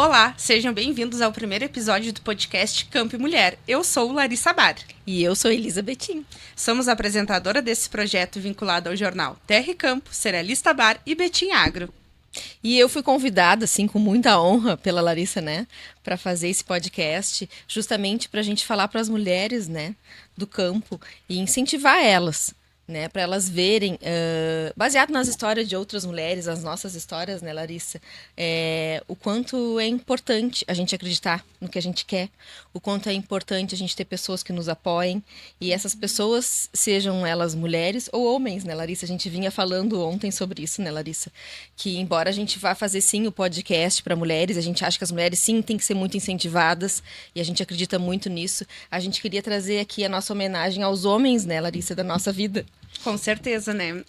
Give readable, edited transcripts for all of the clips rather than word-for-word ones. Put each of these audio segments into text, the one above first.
Olá, sejam bem-vindos ao primeiro episódio do podcast Campo e Mulher. Eu sou Larissa Bar. E eu sou Elisa Betim. Somos apresentadora desse projeto vinculado ao jornal Terra e Campo, Cerealista Bar e Betim Agro. E eu fui convidada, assim, com muita honra pela Larissa, né, para fazer esse podcast, justamente para a gente falar para as mulheres, né, do campo e incentivar elas, né, para elas verem, baseado nas histórias de outras mulheres, as nossas histórias, né, Larissa, o quanto é importante a gente acreditar no que a gente quer, o quanto é importante a gente ter pessoas que nos apoiem e essas pessoas, sejam elas mulheres ou homens, né, Larissa? A gente vinha falando ontem sobre isso, né, Larissa? Que embora a gente vá fazer sim o podcast para mulheres, a gente acha que as mulheres sim têm que ser muito incentivadas e a gente acredita muito nisso. A gente queria trazer aqui a nossa homenagem aos homens, né, Larissa, da nossa vida. Com certeza, né?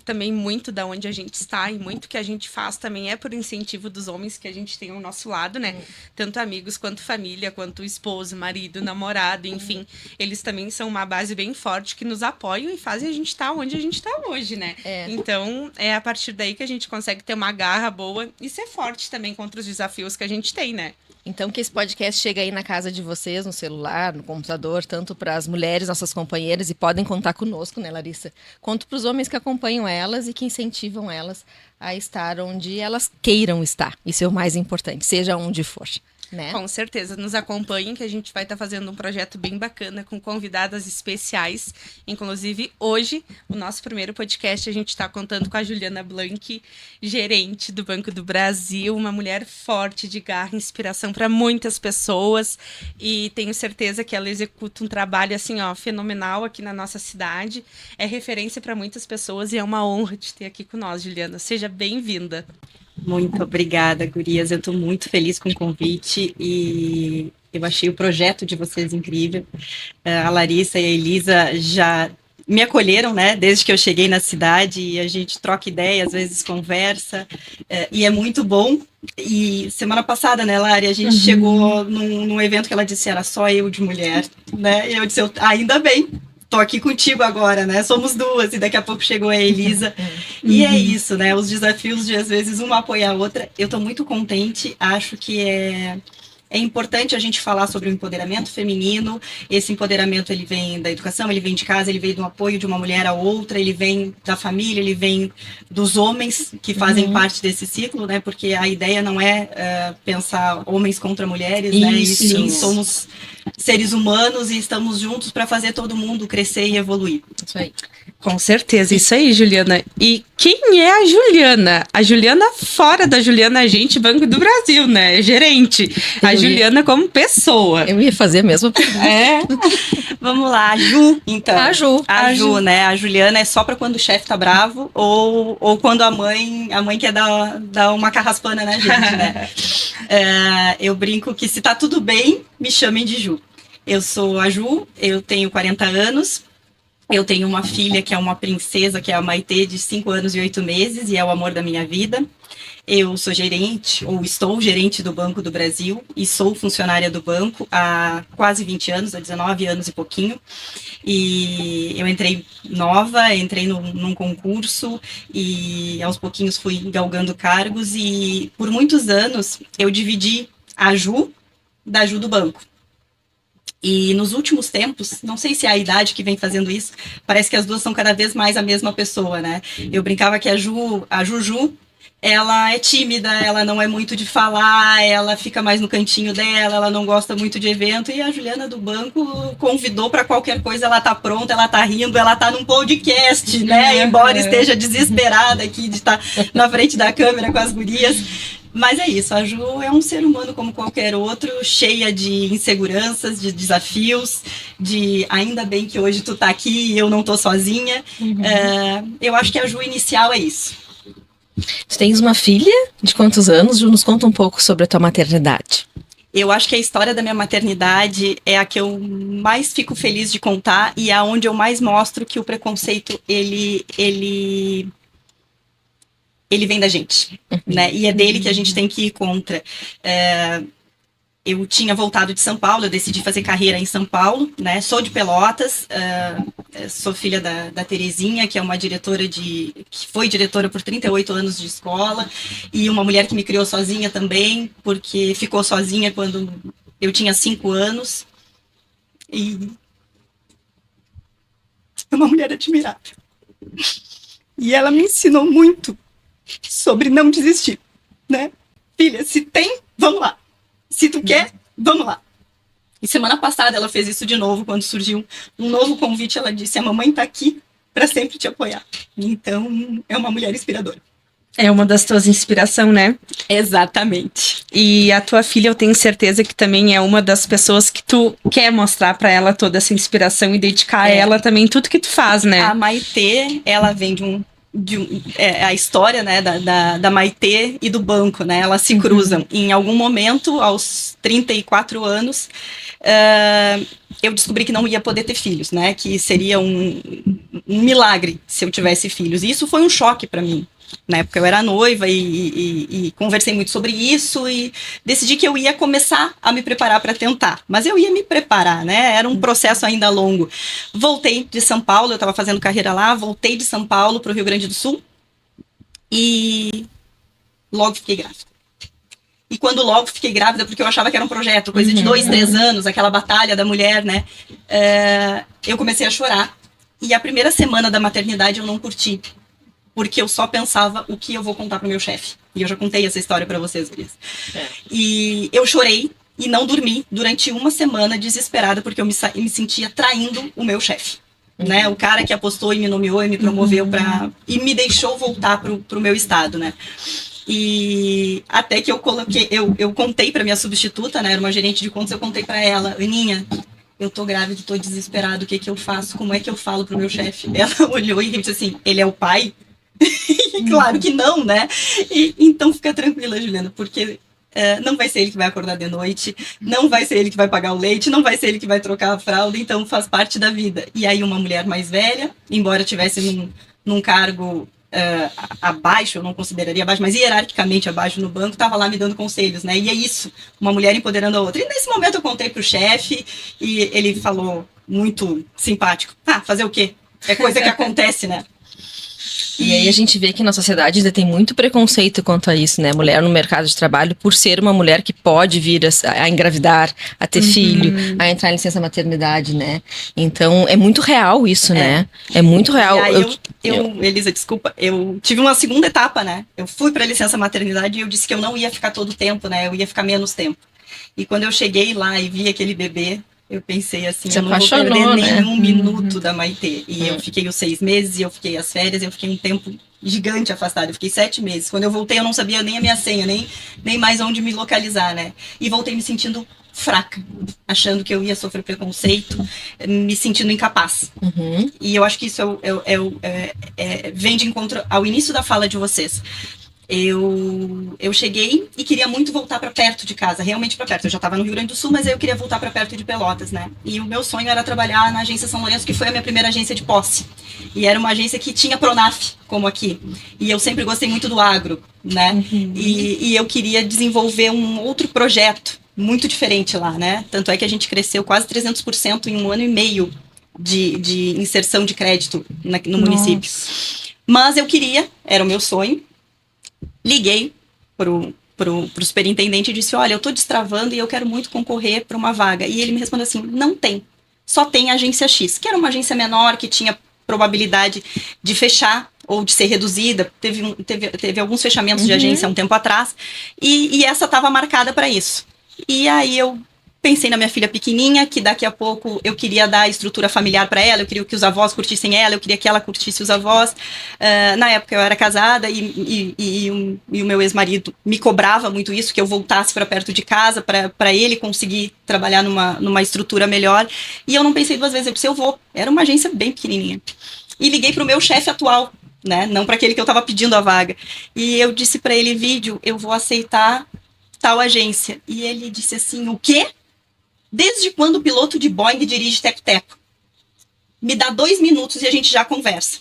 Também muito da onde a gente está e muito que a gente faz também é por incentivo dos homens que a gente tem ao nosso lado, né? Tanto amigos, quanto família, quanto esposo, marido, namorado, enfim. Eles também são uma base bem forte que nos apoiam e fazem a gente estar onde a gente está hoje, né? Então, é a partir daí que a gente consegue ter uma garra boa e ser forte também contra os desafios que a gente tem, né? Então, que esse podcast chegue aí na casa de vocês, no celular, no computador, tanto para as mulheres, nossas companheiras, e podem contar conosco, né, Larissa? Quanto para os homens que acompanham elas e que incentivam elas a estar onde elas queiram estar. Isso é o mais importante, seja onde for. Né? Com certeza, nos acompanhem que a gente vai estar fazendo um projeto bem bacana com convidadas especiais. Inclusive, hoje, o nosso primeiro podcast, a gente está contando com a Juliana Blanc, gerente do Banco do Brasil, uma mulher forte, de garra, inspiração para muitas pessoas. E tenho certeza que ela executa um trabalho assim, ó, fenomenal aqui na nossa cidade. É referência para muitas pessoas e é uma honra te ter aqui com nós, Juliana. Seja bem-vinda. Muito obrigada, gurias. Eu estou muito feliz com o convite e eu achei o projeto de vocês incrível. A Larissa e a Elisa já me acolheram, né, desde que eu cheguei na cidade, e a gente troca ideia, às vezes conversa, e é muito bom. E semana passada, né, Lari, a gente chegou num evento que ela disse era só eu de mulher, né, e eu disse, ainda bem. Tô aqui contigo agora, né? Somos duas, e daqui a pouco chegou a Elisa. E é isso, né? Os desafios de, às vezes, uma apoiar a outra. Eu tô muito contente, acho que é importante a gente falar sobre o empoderamento feminino. Esse empoderamento, ele vem da educação, ele vem de casa, ele vem do apoio de uma mulher a outra, ele vem da família, ele vem dos homens que fazem parte desse ciclo, né? Porque a ideia não é pensar homens contra mulheres, né? E sim, somos seres humanos e estamos juntos para fazer todo mundo crescer e evoluir. Isso aí. Com certeza, isso aí, Juliana. E quem é a Juliana? A Juliana fora da Juliana Agente Banco do Brasil, né? Gerente. A Juliana como pessoa. Eu ia fazer a mesma pergunta. Vamos lá, a Ju, então. A Ju. A Ju, né? A Juliana é só para quando o chefe tá bravo ou quando a mãe quer dar uma carraspana na gente, né? Eu brinco que se tá tudo bem, me chamem de Ju. Eu sou a Ju, eu tenho 40 anos. Eu tenho uma filha que é uma princesa, que é a Maitê, de 5 anos e 8 meses, e é o amor da minha vida. Eu sou gerente, ou estou gerente do Banco do Brasil, e sou funcionária do banco há quase 20 anos, há 19 anos e pouquinho. E eu entrei nova, entrei num concurso, e aos pouquinhos fui galgando cargos, e por muitos anos eu dividi a Ju da Ju do banco. E nos últimos tempos, não sei se é a idade que vem fazendo isso, parece que as duas são cada vez mais a mesma pessoa, né? Eu brincava que a Juju, ela é tímida, ela não é muito de falar, ela fica mais no cantinho dela, ela não gosta muito de evento, e a Juliana do banco convidou para qualquer coisa, ela tá pronta, ela tá rindo, ela tá num podcast, né? Embora esteja desesperada aqui de estar na frente da câmera com as gurias. Mas é isso, a Ju é um ser humano como qualquer outro, cheia de inseguranças, de desafios, de ainda bem que hoje tu tá aqui e eu não tô sozinha. Eu acho que a Ju inicial é isso. Tu tens uma filha de quantos anos? Ju, nos conta um pouco sobre a tua maternidade. Eu acho que a história da minha maternidade é a que eu mais fico feliz de contar e é onde eu mais mostro que o preconceito, ele vem da gente, né? E é dele que a gente tem que ir contra. eu tinha voltado de São Paulo, eu decidi fazer carreira em São Paulo, né? Sou de Pelotas, sou filha da Terezinha, que é uma diretora que foi diretora por 38 anos de escola, e uma mulher que me criou sozinha também, porque ficou sozinha quando eu tinha 5 anos. E é uma mulher admirável. E ela me ensinou muito sobre não desistir, né? Filha, se tem, vamos lá. Se tu quer, vamos lá. E semana passada ela fez isso de novo, quando surgiu um novo convite, ela disse, a mamãe tá aqui para sempre te apoiar. Então, é uma mulher inspiradora. É uma das tuas inspirações, né? Exatamente. E a tua filha, eu tenho certeza que também é uma das pessoas que tu quer mostrar para ela toda essa inspiração e dedicar a ela também tudo que tu faz, né? A Maitê, ela vem a história, né, da Maitê e do banco, né? Elas se cruzam. Em algum momento, aos 34 anos, eu descobri que não ia poder ter filhos, né? Que seria um milagre se eu tivesse filhos. E isso foi um choque para mim. Na época eu era noiva e conversei muito sobre isso e decidi que eu ia começar a me preparar para tentar. Mas eu ia me preparar, né? Era um processo ainda longo. Voltei de São Paulo, eu estava fazendo carreira lá, voltei de São Paulo para o Rio Grande do Sul e logo fiquei grávida. E quando logo fiquei grávida, porque eu achava que era um projeto, coisa de 2, 3 anos, aquela batalha da mulher, né? Eu comecei a chorar. E a primeira semana da maternidade eu não curti. Porque eu só pensava o que eu vou contar pro meu chefe. E eu já contei essa história para vocês, Elias. E eu chorei e não dormi durante uma semana desesperada, porque eu me sentia traindo o meu chefe. Né? O cara que apostou e me nomeou e me promoveu e me deixou voltar pro meu estado, né? E até que eu contei para minha substituta, né? Era uma gerente de contas, eu contei para ela, Aninha, eu tô grávida, tô desesperada, o que que eu faço? Como é que eu falo pro meu chefe? Ela olhou e disse assim, ele é o pai? E claro que não, né? Então fica tranquila, Juliana, porque não vai ser ele que vai acordar de noite, não vai ser ele que vai pagar o leite, não vai ser ele que vai trocar a fralda, então faz parte da vida. E aí uma mulher mais velha, embora tivesse num cargo abaixo, eu não consideraria abaixo, mas hierarquicamente abaixo no banco, estava lá me dando conselhos, né? E é isso, uma mulher empoderando a outra. E nesse momento eu contei pro chefe e ele falou muito simpático, fazer o quê? É coisa que acontece, né? E aí a gente vê que na sociedade ainda tem muito preconceito quanto a isso, né? Mulher no mercado de trabalho, por ser uma mulher que pode vir a engravidar, a ter filho, a entrar em licença maternidade, né? Então, é muito real isso, né? É muito real. E aí Elisa, desculpa, eu tive uma segunda etapa, né? Eu fui para licença maternidade e eu disse que eu não ia ficar todo o tempo, né? Eu ia ficar menos tempo. E quando eu cheguei lá e vi aquele bebê, eu pensei assim, eu não vou perder nenhum minuto da Maitê. E eu fiquei os 6 meses, e eu fiquei as férias, eu fiquei um tempo gigante afastada. Eu fiquei 7 meses. Quando eu voltei, eu não sabia nem a minha senha, nem mais onde me localizar, né? E voltei me sentindo fraca, achando que eu ia sofrer preconceito, me sentindo incapaz. E eu acho que isso vem de encontro ao início da fala de vocês. Eu cheguei e queria muito voltar para perto de casa, realmente para perto. Eu já estava no Rio Grande do Sul, mas eu queria voltar para perto de Pelotas, né? E o meu sonho era trabalhar na agência São Lourenço, que foi a minha primeira agência de posse. E era uma agência que tinha Pronaf, como aqui. E eu sempre gostei muito do agro, né? E eu queria desenvolver um outro projeto muito diferente lá, né? Tanto é que a gente cresceu quase 300% em 1 ano e meio de inserção de crédito no município. Mas eu queria, era o meu sonho. Liguei pro superintendente e disse, olha, eu tô destravando e eu quero muito concorrer para uma vaga. E ele me respondeu assim, não tem, só tem a agência X, que era uma agência menor, que tinha probabilidade de fechar ou de ser reduzida. Teve alguns fechamentos de agência há um tempo atrás, e essa estava marcada para isso. E aí eu pensei na minha filha pequenininha, que daqui a pouco eu queria dar estrutura familiar para ela, eu queria que os avós curtissem ela, eu queria que ela curtisse os avós. Na época eu era casada e o meu ex-marido me cobrava muito isso, que eu voltasse para perto de casa, para ele conseguir trabalhar numa estrutura melhor. E eu não pensei 2 vezes, eu disse, eu vou. Era uma agência bem pequenininha. E liguei para o meu chefe atual, né? Não para aquele que eu estava pedindo a vaga. E eu disse para ele, vídeo, eu vou aceitar tal agência. E ele disse assim, o quê? Desde quando o piloto de Boeing dirige teco-teco? Me dá 2 minutos e a gente já conversa.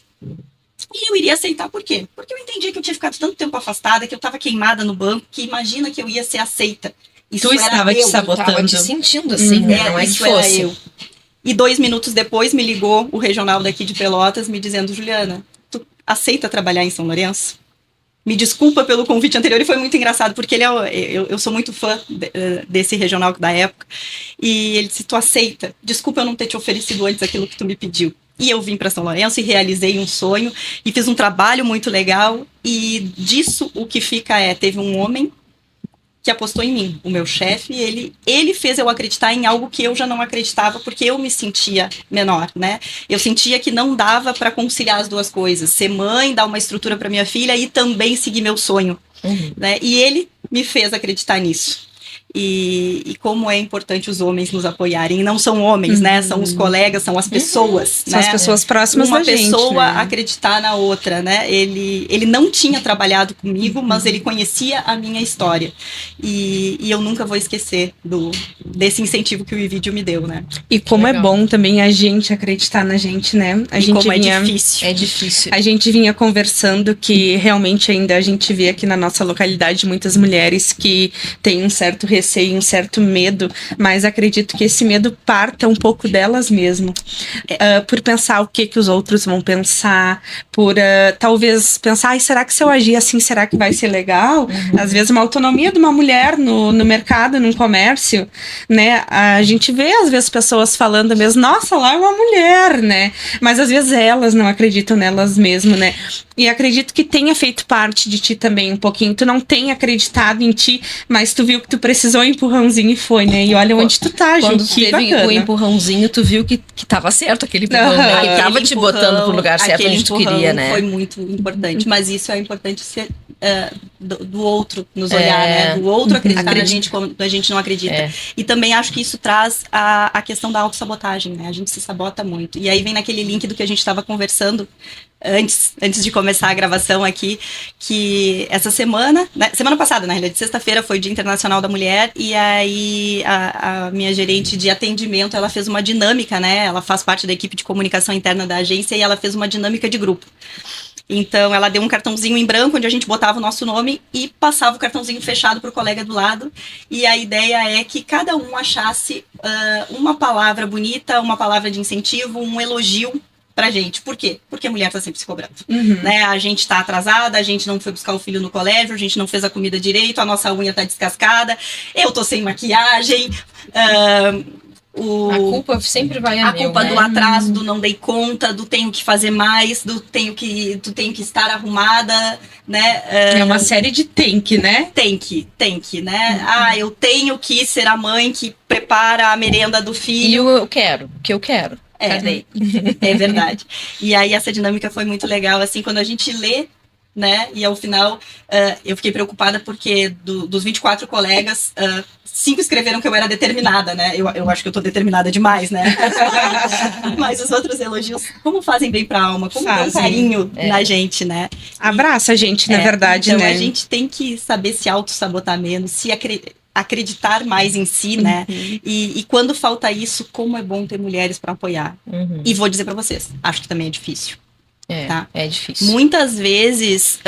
E eu iria aceitar, por quê? Porque eu entendi que eu tinha ficado tanto tempo afastada, que eu estava queimada no banco, que imagina que eu ia ser aceita Isso Tu era estava te eu. sabotando. Tava te sentindo assim, né? Não é que Isso era fosse. eu. E 2 minutos depois me ligou o regional daqui de Pelotas me dizendo, Juliana, tu aceita trabalhar em São Lourenço? Me desculpa pelo convite anterior, e foi muito engraçado, porque eu sou muito fã desse regional da época, e ele disse, tu aceita? Desculpa eu não ter te oferecido antes aquilo que tu me pediu. E eu vim para São Lourenço e realizei um sonho, e fiz um trabalho muito legal, e disso o que fica teve um homem que apostou em mim, o meu chefe, e ele fez eu acreditar em algo que eu já não acreditava, porque eu me sentia menor, né? Eu sentia que não dava para conciliar as duas coisas, ser mãe, dar uma estrutura para minha filha e também seguir meu sonho, né? E ele me fez acreditar nisso. E como é importante os homens nos apoiarem. E não são homens, né? São os colegas, são as pessoas. São né? as pessoas próximas Uma da gente, pessoa né? acreditar na outra, né? Ele não tinha trabalhado comigo, mas ele conhecia a minha história. E eu nunca vou esquecer desse incentivo que o iVídeo me deu, né? E como Legal. é bom também a gente acreditar na gente, né? E como é difícil. É difícil. A gente vinha conversando que realmente ainda a gente vê aqui na nossa localidade muitas mulheres que têm um certo receio, um certo medo, mas acredito que esse medo parta um pouco delas mesmo. Por pensar o que os outros vão pensar, por talvez pensar, ai, será que se eu agir assim, será que vai ser legal? Às vezes uma autonomia de uma mulher no mercado, num comércio, né? A gente vê às vezes pessoas falando mesmo, nossa, lá é uma mulher, né? Mas às vezes elas não acreditam nelas mesmo, né? E acredito que tenha feito parte de ti também um pouquinho. Tu não tem acreditado em ti, mas tu viu que tu precisou um empurrãozinho e foi, né? E olha onde tu tá, Quando gente. tu Que teve bacana. o empurrãozinho, tu viu que tava certo aquele empurrão, né? Que Aquele tava te botando pro lugar certo aquele onde tu empurrão queria, né? Foi muito importante, mas isso é importante ser do outro nos olhar, né? Do outro acreditar na gente quando a gente não acredita. E também acho que isso traz a questão da autossabotagem, né? A gente se sabota muito. E aí vem naquele link do que a gente estava conversando antes de começar a gravação aqui, que essa semana, né, semana passada, na realidade, sexta-feira foi o Dia Internacional da Mulher, e aí a minha gerente de atendimento, ela fez uma dinâmica, né, ela faz parte da equipe de comunicação interna da agência, e ela fez uma dinâmica de grupo. Então, ela deu um cartãozinho em branco, onde a gente botava o nosso nome e passava o cartãozinho fechado para o colega do lado. E a ideia é que cada um achasse uma palavra bonita, uma palavra de incentivo, um elogio pra gente. Por quê? Porque a mulher tá sempre se cobrando. Né? A gente tá atrasada, a gente não foi buscar o filho no colégio, a gente não fez a comida direito, a nossa unha tá descascada, eu tô sem maquiagem, A culpa sempre vai a culpa né? do atraso, do não dei conta, do tenho que fazer mais, do tenho que estar arrumada, né? É uma série de tem que, né? Tem que, né? Eu tenho que ser a mãe que prepara a merenda do filho. E eu quero, o que eu quero. Cadê? É verdade. E aí essa dinâmica foi muito legal, assim, quando a gente lê, né? E ao final eu fiquei preocupada porque dos 24 colegas, 5 escreveram que eu era determinada, né? Eu acho que eu tô determinada demais, né? Mas os outros elogios, como fazem bem pra alma, como dão carinho na gente, né? Abraça a gente, na verdade, então né? A gente tem que saber se auto-sabotar menos, se acreditar mais em si, né? E quando falta isso, como é bom ter mulheres para apoiar. E vou dizer para vocês, acho que também é difícil. Tá? É difícil. Muitas vezes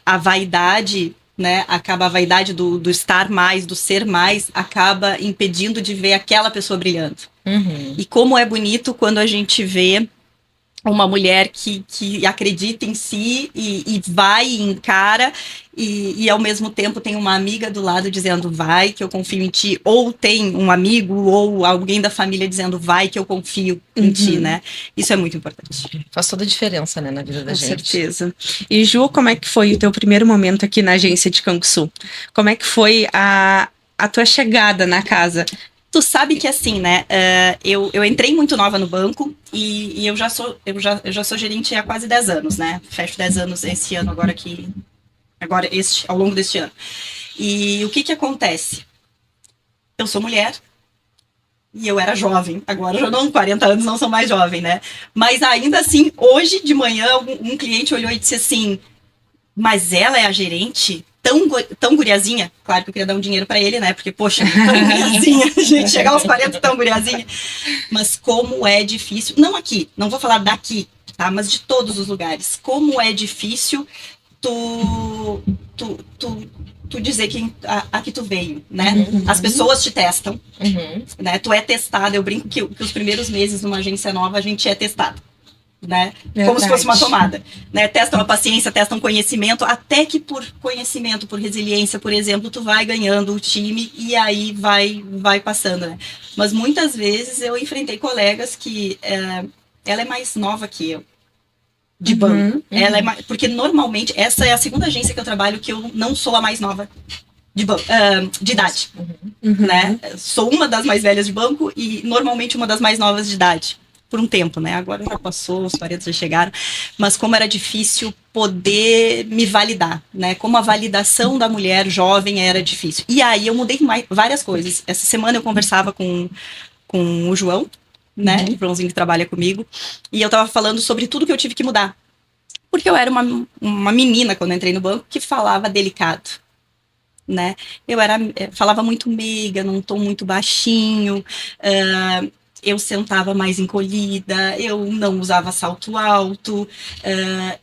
a vaidade, né? A vaidade do estar mais, do ser mais, acaba impedindo de ver aquela pessoa brilhando. E como é bonito quando a gente vê uma mulher que acredita em si e vai e encara e ao mesmo tempo tem uma amiga do lado dizendo vai que eu confio em ti, ou tem um amigo ou alguém da família dizendo vai que eu confio em ti, né? Isso é muito importante. Faz toda a diferença, né, na vida da gente. Com certeza. E Ju, como é que foi o teu primeiro momento aqui na agência de Canguçu? Como é que foi a tua chegada na casa? Tu sabe que assim, né? Eu entrei muito nova no banco e eu já sou gerente há quase 10 anos, né? Fecho 10 anos esse ano ao longo deste ano. E o que acontece? Eu sou mulher e eu era jovem. Agora já não, 40 anos não sou mais jovem, né? Mas ainda assim, hoje de manhã, um cliente olhou e disse assim, mas ela é a gerente? Tão guriazinha, claro que eu queria dar um dinheiro pra ele, né? Porque, poxa, tão guriazinha, a gente chegar aos 40 tão guriazinha. Mas como é difícil, não aqui, não vou falar daqui, tá? Mas de todos os lugares. Como é difícil tu tu dizer a que tu veio, né? As pessoas te testam, né? Tu é testado. Eu brinco que os primeiros meses numa agência nova a gente é testado, né? Como se fosse uma tomada, né? Testam a paciência, testam conhecimento, até que por conhecimento, por resiliência, por exemplo, tu vai ganhando o time e aí vai passando, né? Mas muitas vezes eu enfrentei colegas que ela é mais nova que eu, de banco. Ela é porque normalmente, essa é a segunda agência que eu trabalho que eu não sou a mais nova de idade, né? Sou uma das mais velhas de banco e normalmente uma das mais novas de idade. Por um tempo, né? Agora já passou, os 40 já chegaram. Mas como era difícil poder me validar, né? Como a validação da mulher jovem era difícil. E aí eu mudei várias coisas. Essa semana eu conversava com o João, né? O Joãozinho que trabalha comigo. E eu tava falando sobre tudo que eu tive que mudar. Porque eu era uma menina, quando eu entrei no banco, que falava delicado, né? Eu falava muito meiga, num tom muito baixinho, eu sentava mais encolhida, eu não usava salto alto,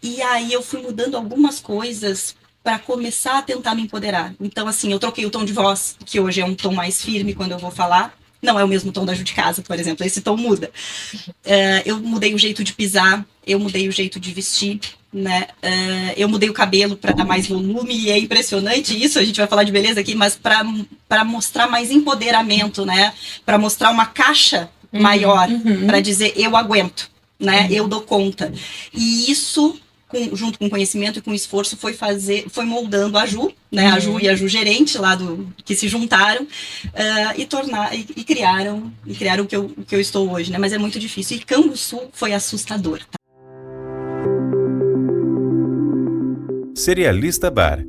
e aí eu fui mudando algumas coisas para começar a tentar me empoderar. Então, assim, eu troquei o tom de voz, que hoje é um tom mais firme quando eu vou falar. Não é o mesmo tom da Ju de casa, por exemplo, esse tom muda. Eu mudei o jeito de pisar, eu mudei o jeito de vestir, né? Eu mudei o cabelo para dar mais volume, e é impressionante isso, a gente vai falar de beleza aqui, mas para mostrar mais empoderamento, né? Para mostrar uma caixa maior, para dizer eu aguento, né? Eu dou conta. E isso, junto com conhecimento e com esforço, foi moldando a Ju, né? A Ju e a Ju gerente lá que se juntaram e criaram o que eu estou hoje, né? Mas é muito difícil. E Canguçu foi assustador, tá? Cerealista Bar.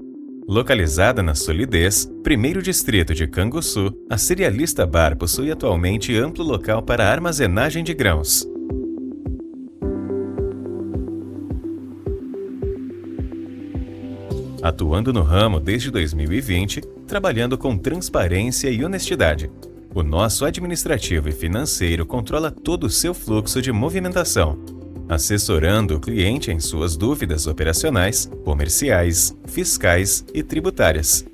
Localizada na Solidez, primeiro distrito de Canguçu, a Cerealista Bar possui atualmente amplo local para armazenagem de grãos. Atuando no ramo desde 2020, trabalhando com transparência e honestidade. O nosso administrativo e financeiro controla todo o seu fluxo de movimentação, assessorando o cliente em suas dúvidas operacionais, comerciais, fiscais e tributárias.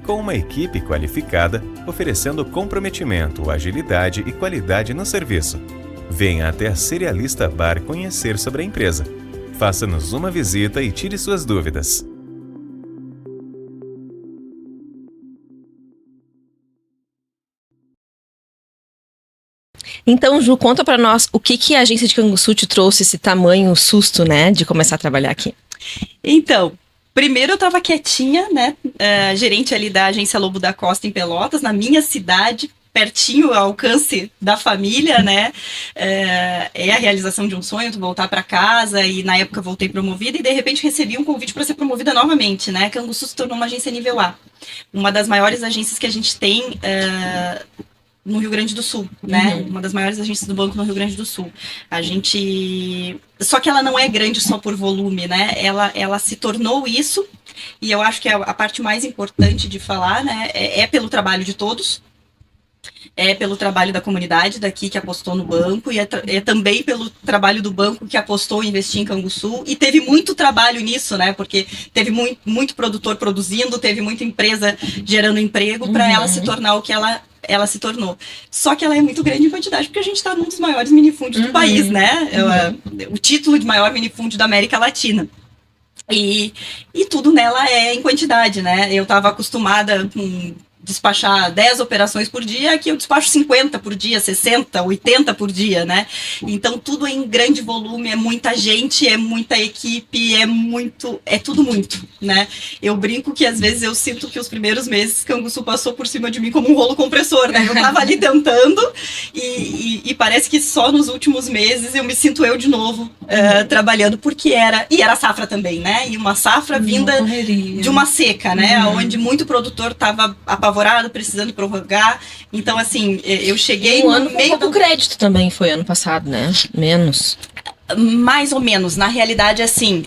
Com uma equipe qualificada, oferecendo comprometimento, agilidade e qualidade no serviço. Venha até a Cerealista Bar conhecer sobre a empresa. Faça-nos uma visita e tire suas dúvidas. Então, Ju, conta pra nós o que a agência de Canguçu te trouxe esse tamanho susto, né, de começar a trabalhar aqui. Então, primeiro eu tava quietinha, né, gerente ali da agência Lobo da Costa em Pelotas, na minha cidade, pertinho ao alcance da família, né, é a realização de um sonho, tu voltar para casa, e na época voltei promovida e de repente recebi um convite para ser promovida novamente, né, Canguçu se tornou uma agência nível A, uma das maiores agências que a gente tem no Rio Grande do Sul, né? Uma das maiores agências do banco no Rio Grande do Sul. Só que ela não é grande só por volume, né? Ela se tornou isso, e eu acho que a parte mais importante de falar, né? É pelo trabalho de todos, é pelo trabalho da comunidade daqui que apostou no banco, e é também pelo trabalho do banco que apostou em investir em Canguçu, e teve muito trabalho nisso, né? Porque teve muito produtor produzindo, teve muita empresa gerando emprego para ela se tornar o que ela se tornou. Só que ela é muito grande em quantidade, porque a gente está num dos maiores minifúndios do país, né? O título de maior minifúndio da América Latina. E tudo nela é em quantidade, né? Eu estava acostumada com despachar 10 operações por dia, aqui eu despacho 50 por dia, 60, 80 por dia, né? Então tudo é em grande volume, é muita gente, é muita equipe, é tudo muito, né? Eu brinco que às vezes eu sinto que os primeiros meses Canguçu passou por cima de mim como um rolo compressor, né? Eu tava ali tentando e parece que só nos últimos meses eu me sinto eu de novo trabalhando, porque era safra também, né? E uma safra vinda de uma seca, né? Onde muito produtor tava apavorado, precisando prorrogar. Então, assim, eu cheguei no ano com pouco crédito também foi ano passado, né? Menos. Mais ou menos, na realidade, assim,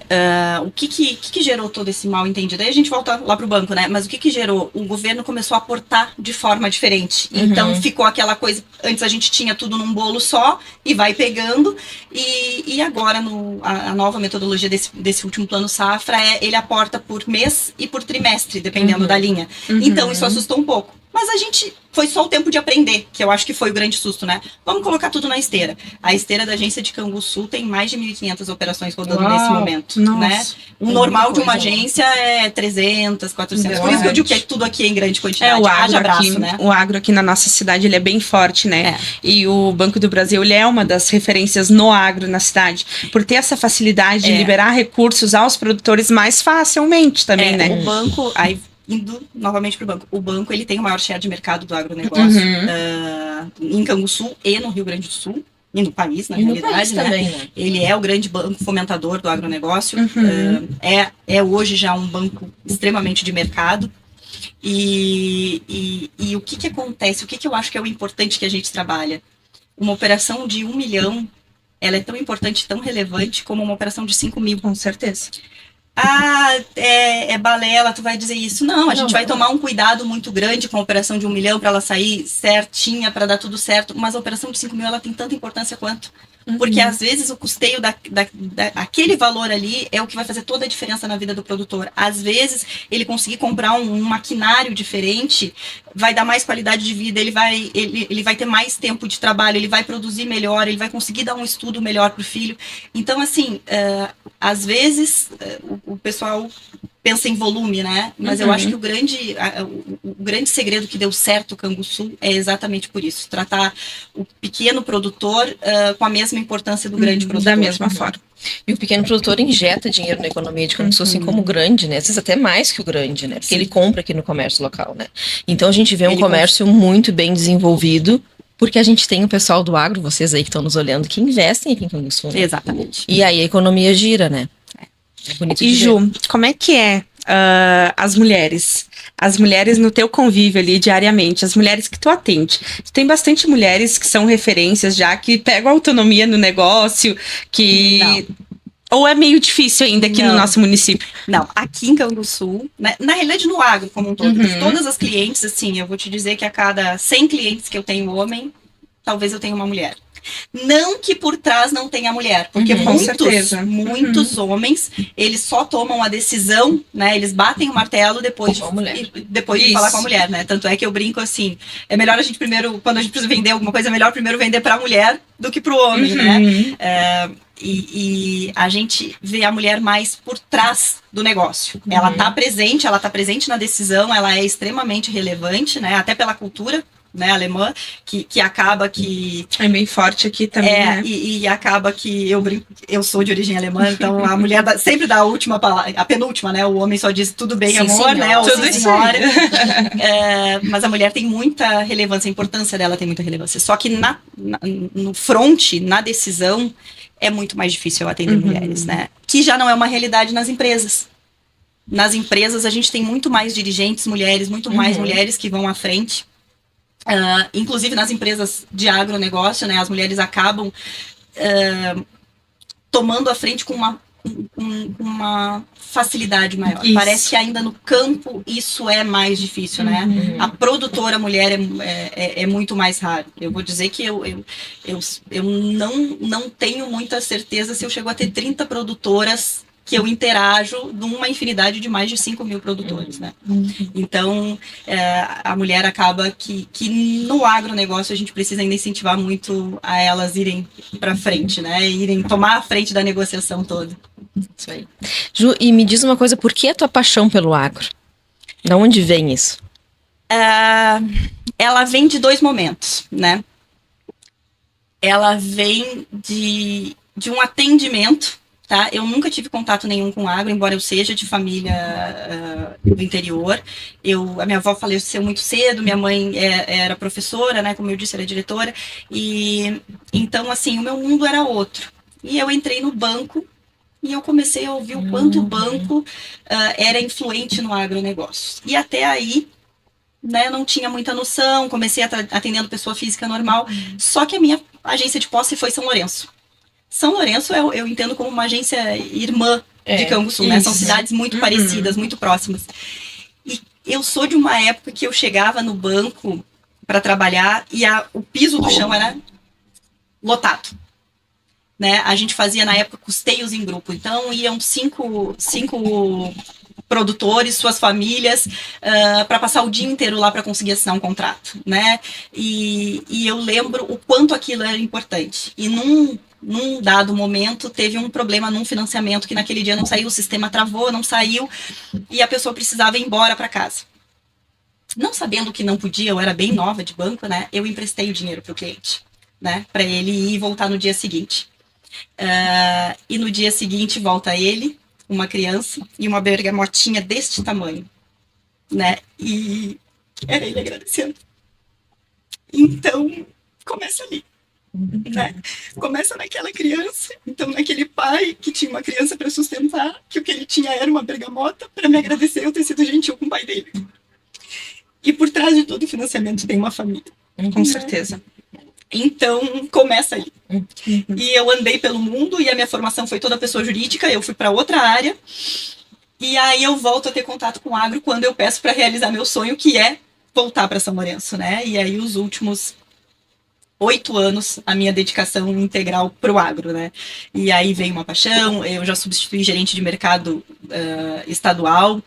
o que gerou todo esse mal entendido? Aí a gente volta lá pro banco, né? Mas o que gerou? O governo começou a aportar de forma diferente. Então ficou aquela coisa, antes a gente tinha tudo num bolo só e vai pegando, e agora a nova metodologia desse último plano safra ele aporta por mês e por trimestre, dependendo da linha. Então isso assustou um pouco. Mas a gente foi só o tempo de aprender, que eu acho que foi o grande susto, né? Vamos colocar tudo na esteira. A esteira da agência de Canguçu tem mais de 1.500 operações rodando nesse momento, né? O normal de uma agência é 300, 400. Por isso que eu digo que tudo aqui é em grande quantidade. O agro aqui na nossa cidade, ele é bem forte, né? E o Banco do Brasil, ele é uma das referências no agro na cidade, por ter essa facilidade de liberar recursos aos produtores mais facilmente também, né? O banco... Indo novamente para o banco. O banco ele tem o maior share de mercado do agronegócio em Canguçu e no Rio Grande do Sul, e no país, na realidade, né? Também, né? Ele é o grande banco fomentador do agronegócio, é hoje já um banco extremamente de mercado. E o que acontece? O que eu acho que é o importante que a gente trabalha? Uma operação de 1 milhão, ela é tão importante, tão relevante como uma operação de 5 mil. Com certeza. É balela, tu vai dizer isso. Não, a gente vai tomar um cuidado muito grande com a operação de 1 milhão para ela sair certinha, para dar tudo certo, mas a operação de 5 mil, ela tem tanta importância quanto. Porque às vezes o custeio daquele valor ali é o que vai fazer toda a diferença na vida do produtor. Às vezes ele conseguir comprar um maquinário diferente vai dar mais qualidade de vida, ele vai ter mais tempo de trabalho, ele vai produzir melhor, ele vai conseguir dar um estudo melhor para o filho. Então, assim, às vezes o pessoal pensa em volume, né? Mas eu acho que o grande segredo que deu certo o Canguçu é exatamente por isso. Tratar o pequeno produtor com a mesma importância do grande produtor. Da mesma forma. E o pequeno produtor injeta dinheiro na economia de Canguçu, assim como o grande, né? Às vezes até mais que o grande, né? Porque ele compra aqui no comércio local, né? Então a gente vê um comércio muito bem desenvolvido, porque a gente tem o pessoal do agro, vocês aí que estão nos olhando, que investem aqui em Canguçu. Né? Exatamente. E aí a economia gira, né? É bonito e Ju, como é que é as mulheres no teu convívio ali diariamente, as mulheres que tu atende? Tu tem bastante mulheres que são referências já, que pegam autonomia no negócio, que... Não. Ou é meio difícil ainda aqui no nosso município? Não, aqui em Canguçu, né, na realidade no agro como um todo, todas as clientes, assim, eu vou te dizer que a cada 100 clientes que eu tenho homem, talvez eu tenha uma mulher. Não que por trás não tenha mulher, porque muitos homens, eles só tomam a decisão, né? Eles batem o martelo depois de falar com a mulher, né? Tanto é que eu brinco assim, é melhor a gente primeiro, quando a gente precisa vender alguma coisa, é melhor primeiro vender para a mulher do que para o homem, né? E a gente vê a mulher mais por trás do negócio. Ela tá presente na decisão, ela é extremamente relevante, né? Até pela cultura, né, alemã, que acaba que... É bem forte aqui também, né? E acaba que eu sou de origem alemã, então a mulher sempre dá a última palavra, a penúltima, né? O homem só diz tudo bem, sim, amor, senhora, né? Ou tudo sim, senhora. Mas a mulher tem muita relevância, a importância dela tem muita relevância. Só que no front, na decisão, é muito mais difícil eu atender mulheres, né? Que já não é uma realidade nas empresas. Nas empresas, a gente tem muito mais dirigentes mulheres, muito mais mulheres que vão à frente. Inclusive nas empresas de agronegócio, né, as mulheres acabam tomando a frente com uma facilidade maior. Isso. Parece que ainda no campo isso é mais difícil, né? A produtora mulher é muito mais raro. Eu vou dizer que eu não tenho muita certeza se eu chego a ter 30 produtoras que eu interajo numa infinidade de mais de 5 mil produtores, né? Então, a mulher acaba que no agronegócio a gente precisa ainda incentivar muito a elas irem para frente, né? Irem tomar a frente da negociação toda. Isso aí. Ju, e me diz uma coisa, por que a tua paixão pelo agro? De onde vem isso? Ela vem de 2 momentos, né? Ela vem de um atendimento. Tá? Eu nunca tive contato nenhum com agro, embora eu seja de família do interior. A minha avó faleceu muito cedo, minha mãe era professora, né? Como eu disse, era diretora. E então, assim, o meu mundo era outro. E eu entrei no banco e eu comecei a ouvir o quanto o banco era influente no agronegócio. E até aí, né, eu não tinha muita noção, comecei atendendo pessoa física normal. Só que a minha agência de posse foi São Lourenço. São Lourenço eu entendo como uma agência irmã de Canguçu, né? São cidades muito parecidas, muito próximas. E eu sou de uma época que eu chegava no banco para trabalhar e o piso do chão era lotado. Né? A gente fazia, na época, custeios em grupo. Então, iam cinco produtores, suas famílias, para passar o dia inteiro lá para conseguir assinar um contrato. Né? E eu lembro o quanto aquilo era importante. E num dado momento, teve um problema num financiamento que naquele dia não saiu, o sistema travou, não saiu, e a pessoa precisava ir embora para casa. Não sabendo que não podia, eu era bem nova de banco, né? Eu emprestei o dinheiro para o cliente, né? Para ele ir e voltar no dia seguinte. E no dia seguinte volta ele, uma criança e uma bergamotinha deste tamanho, né? E era ele agradecendo. Então, começa ali, né? Começa naquela criança, então naquele pai que tinha uma criança para sustentar, que o que ele tinha era uma bergamota, para me agradecer eu ter sido gentil com o pai dele. E por trás de todo o financiamento tem uma família. Com certeza. Então, começa aí. E eu andei pelo mundo e a minha formação foi toda pessoa jurídica, eu fui para outra área. E aí eu volto a ter contato com o agro quando eu peço para realizar meu sonho, que é voltar para São Lourenço, né? E aí os últimos 8 anos a minha dedicação integral para o agro, né? E aí veio uma paixão, eu já substituí gerente de mercado estadual,